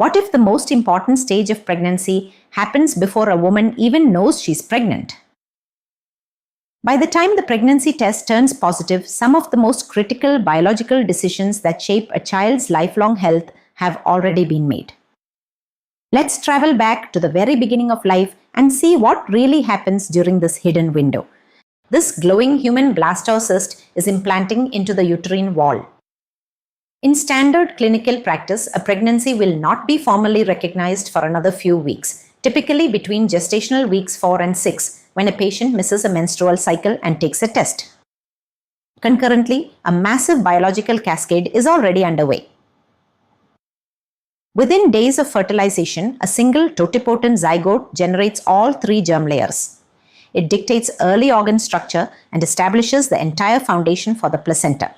What if the most important stage of pregnancy happens before a woman even knows she's pregnant? By the time the pregnancy test turns positive, some of the most critical biological decisions that shape a child's lifelong health have already been made. Let's travel back to the very beginning of life and see what really happens during this hidden window. This glowing human blastocyst is implanting into the uterine wall. In standard clinical practice, a pregnancy will not be formally recognized for another few weeks, typically between gestational weeks 4 and 6, when a patient misses a menstrual cycle and takes a test. Concurrently, a massive biological cascade is already underway. Within days of fertilization, a single totipotent zygote generates all 3 germ layers. It dictates early organ structure and establishes the entire foundation for the placenta.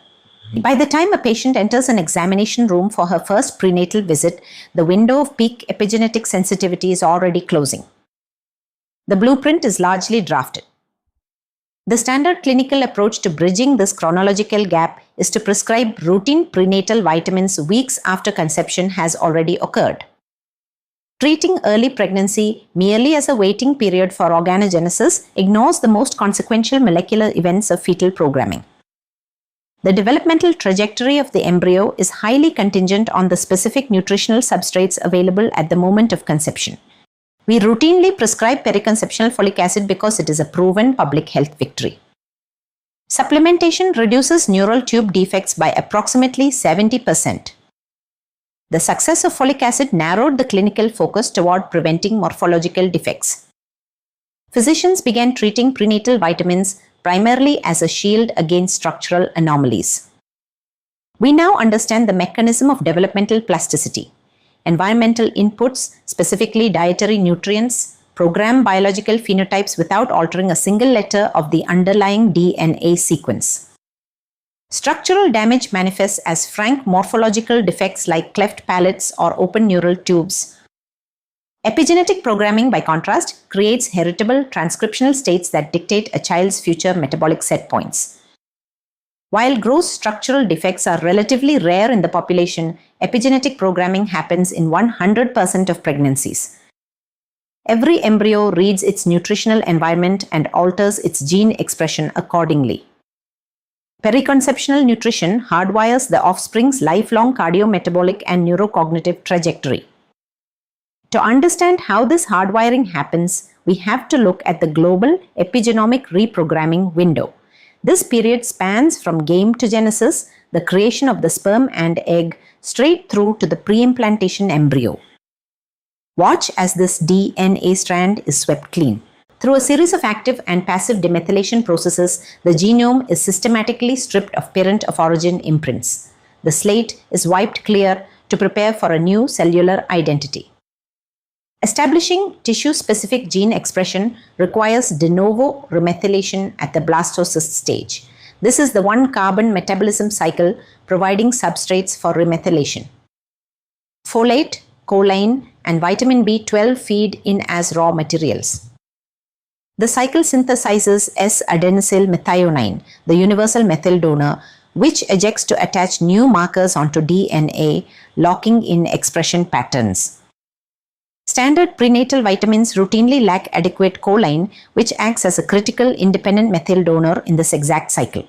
By the time a patient enters an examination room for her first prenatal visit, the window of peak epigenetic sensitivity is already closing. The blueprint is largely drafted. The standard clinical approach to bridging this chronological gap is to prescribe routine prenatal vitamins weeks after conception has already occurred. Treating early pregnancy merely as a waiting period for organogenesis ignores the most consequential molecular events of fetal programming. The developmental trajectory of the embryo is highly contingent on the specific nutritional substrates available at the moment of conception. We routinely prescribe periconceptional folic acid because it is a proven public health victory. Supplementation reduces neural tube defects by approximately 70%. The success of folic acid narrowed the clinical focus toward preventing morphological defects. Physicians began treating prenatal vitamins primarily as a shield against structural anomalies. We now understand the mechanism of developmental plasticity. Environmental inputs, specifically dietary nutrients, program biological phenotypes without altering a single letter of the underlying DNA sequence. Structural damage manifests as frank morphological defects like cleft palates or open neural tubes. Epigenetic programming, by contrast, creates heritable transcriptional states that dictate a child's future metabolic set points. While gross structural defects are relatively rare in the population, epigenetic programming happens in 100% of pregnancies. Every embryo reads its nutritional environment and alters its gene expression accordingly. Periconceptional nutrition hardwires the offspring's lifelong cardiometabolic and neurocognitive trajectory. To understand how this hardwiring happens, we have to look at the global epigenomic reprogramming window. This period spans from game to genesis, the creation of the sperm and egg, straight through to the pre-implantation embryo. Watch as this DNA strand is swept clean. Through a series of active and passive demethylation processes, the genome is systematically stripped of parent of origin imprints. The slate is wiped clear to prepare for a new cellular identity. Establishing tissue-specific gene expression requires de novo remethylation at the blastocyst stage. This is the one-carbon metabolism cycle providing substrates for remethylation. Folate, choline, and vitamin B12 feed in as raw materials. The cycle synthesizes S-adenosyl methionine, the universal methyl donor, which ejects to attach new markers onto DNA, locking in expression patterns. Standard prenatal vitamins routinely lack adequate choline, which acts as a critical independent methyl donor in this exact cycle.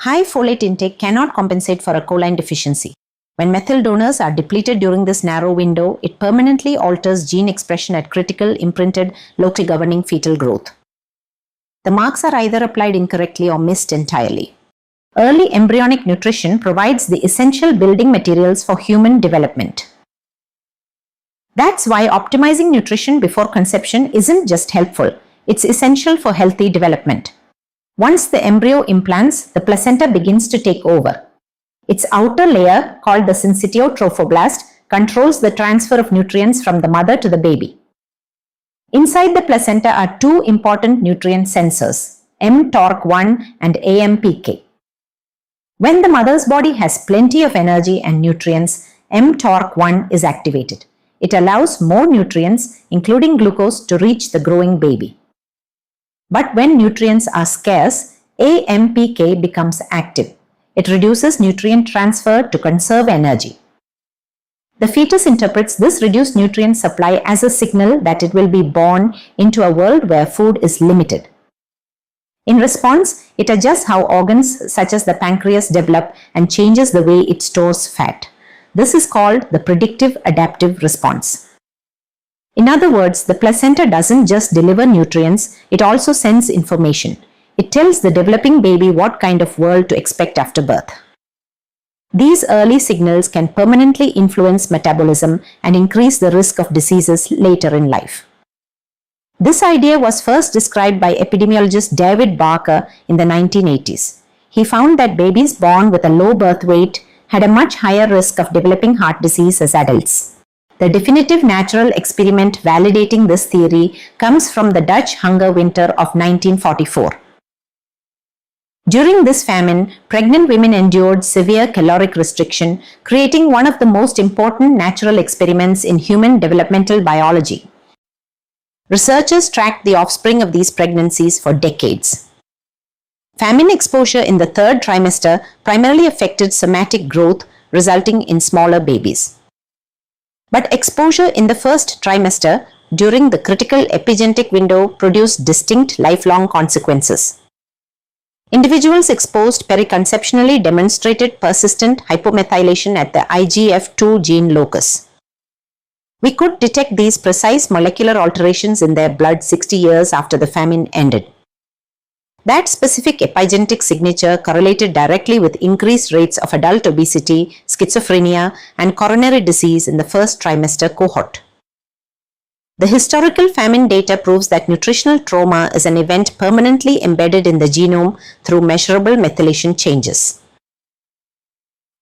High folate intake cannot compensate for a choline deficiency. When methyl donors are depleted during this narrow window, it permanently alters gene expression at critical imprinted locally governing fetal growth. The marks are either applied incorrectly or missed entirely. Early embryonic nutrition provides the essential building materials for human development. That's why optimizing nutrition before conception isn't just helpful, it's essential for healthy development. Once the embryo implants, the placenta begins to take over. Its outer layer, called the syncytiotrophoblast, controls the transfer of nutrients from the mother to the baby. Inside the placenta are 2 important nutrient sensors, mTORC1 and AMPK. When the mother's body has plenty of energy and nutrients, mTORC1 is activated. It allows more nutrients, including glucose, to reach the growing baby. But when nutrients are scarce, AMPK becomes active. It reduces nutrient transfer to conserve energy. The fetus interprets this reduced nutrient supply as a signal that it will be born into a world where food is limited. In response, it adjusts how organs such as the pancreas develop and changes the way it stores fat. This is called the predictive adaptive response. In other words, the placenta doesn't just deliver nutrients, it also sends information. It tells the developing baby what kind of world to expect after birth. These early signals can permanently influence metabolism and increase the risk of diseases later in life. This idea was first described by epidemiologist David Barker in the 1980s. He found that babies born with a low birth weight had a much higher risk of developing heart disease as adults. The definitive natural experiment validating this theory comes from the Dutch hunger winter of 1944. During this famine, pregnant women endured severe caloric restriction, creating one of the most important natural experiments in human developmental biology. Researchers tracked the offspring of these pregnancies for decades. Famine exposure in the third trimester primarily affected somatic growth, resulting in smaller babies. But exposure in the first trimester during the critical epigenetic window produced distinct lifelong consequences. Individuals exposed periconceptionally demonstrated persistent hypomethylation at the IGF-2 gene locus. We could detect these precise molecular alterations in their blood 60 years after the famine ended. That specific epigenetic signature correlated directly with increased rates of adult obesity, schizophrenia, and coronary disease in the first trimester cohort. The historical famine data proves that nutritional trauma is an event permanently embedded in the genome through measurable methylation changes.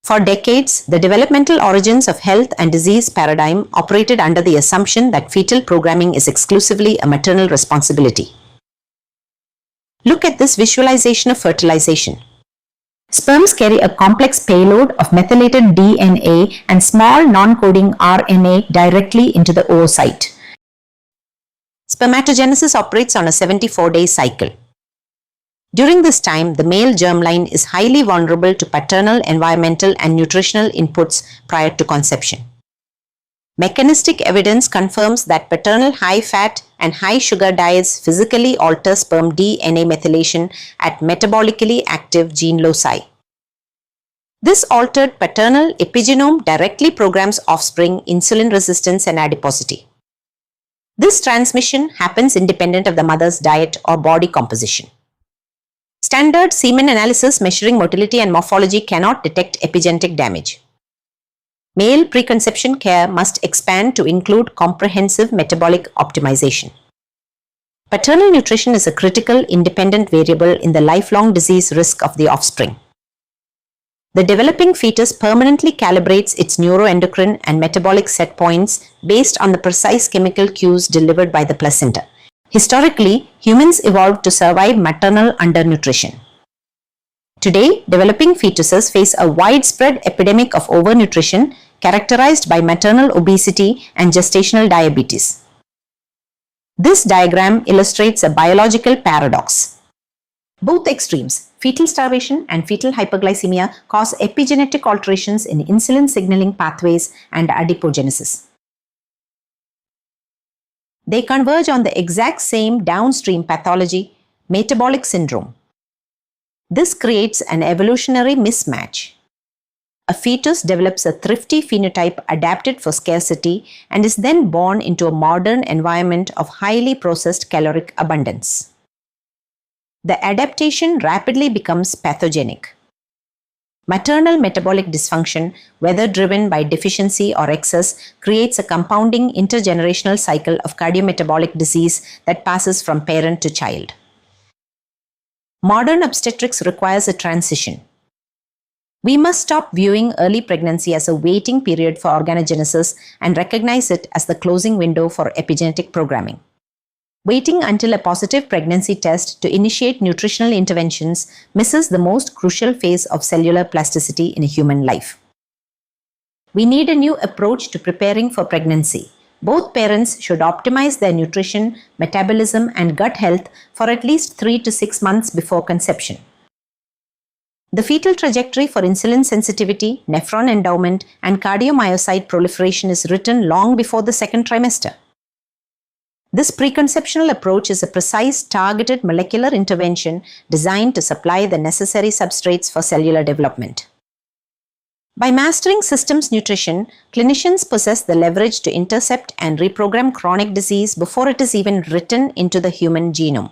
For decades, the developmental origins of health and disease paradigm operated under the assumption that fetal programming is exclusively a maternal responsibility. Look at this visualization of fertilization. Sperms carry a complex payload of methylated DNA and small non-coding RNA directly into the oocyte. Spermatogenesis operates on a 74-day cycle. During this time, the male germline is highly vulnerable to paternal, environmental, and nutritional inputs prior to conception. Mechanistic evidence confirms that paternal high-fat and high-sugar diets physically alter sperm DNA methylation at metabolically active gene loci. This altered paternal epigenome directly programs offspring insulin resistance and adiposity. This transmission happens independent of the mother's diet or body composition. Standard semen analysis measuring motility and morphology cannot detect epigenetic damage. Male preconception care must expand to include comprehensive metabolic optimization. Paternal nutrition is a critical independent variable in the lifelong disease risk of the offspring. The developing fetus permanently calibrates its neuroendocrine and metabolic set points based on the precise chemical cues delivered by the placenta. Historically, humans evolved to survive maternal undernutrition. Today, developing fetuses face a widespread epidemic of overnutrition characterized by maternal obesity and gestational diabetes. This diagram illustrates a biological paradox. Both extremes, fetal starvation and fetal hyperglycemia, cause epigenetic alterations in insulin signaling pathways and adipogenesis. They converge on the exact same downstream pathology, metabolic syndrome. This creates an evolutionary mismatch. A fetus develops a thrifty phenotype adapted for scarcity and is then born into a modern environment of highly processed caloric abundance. The adaptation rapidly becomes pathogenic. Maternal metabolic dysfunction, whether driven by deficiency or excess, creates a compounding intergenerational cycle of cardiometabolic disease that passes from parent to child. Modern obstetrics requires a transition. We must stop viewing early pregnancy as a waiting period for organogenesis and recognize it as the closing window for epigenetic programming. Waiting until a positive pregnancy test to initiate nutritional interventions misses the most crucial phase of cellular plasticity in a human life. We need a new approach to preparing for pregnancy. Both parents should optimize their nutrition, metabolism, and gut health for at least 3 to 6 months before conception. The fetal trajectory for insulin sensitivity, nephron endowment, and cardiomyocyte proliferation is written long before the second trimester. This preconceptional approach is a precise, targeted molecular intervention designed to supply the necessary substrates for cellular development. By mastering systems nutrition, clinicians possess the leverage to intercept and reprogram chronic disease before it is even written into the human genome.